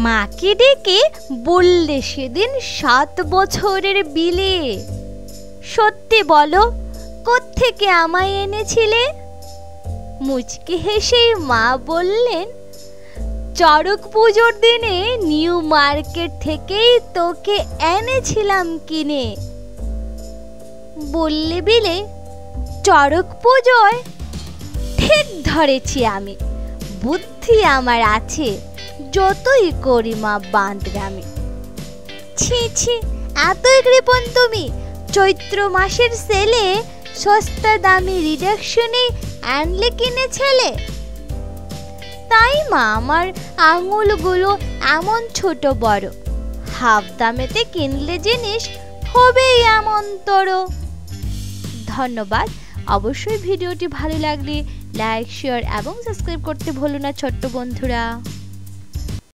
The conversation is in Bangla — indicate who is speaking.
Speaker 1: মাকে ডেকে বললে সেদিন 7 বছরের বিলে। সত্যি বলো, কোত্থেকে আমায় এনেছিলে? মুচকি হেসেই মা বললেন, চড়ক পুজোর দিনে নিউ মার্কেট থেকেই তোকে এনেছিলাম কিনে। বললে বিলে, চড়ক পুজোয়? ঠিক ধরেছি আমি, বুদ্ধি আমার আছে, যতই করি মা বাঁদরামি। ছি ছি, এতই কৃপণ তুমি? চৈত্র মাসের সেলে সস্তা দামি রিডাকশনে আনলে কিনে ছেলে। তাই মা আমার আঙুলগুলো এমন ছোট বড়, হাফ দামেতে কিনলে জিনিস হবেই এমন তোর। ধন্যবাদ। অবশ্যই ভিডিওটি ভালো লাগলে লাইক, শেয়ার এবং সাবস্ক্রাইব করতে ভুলো না ছোট্ট বন্ধুরা।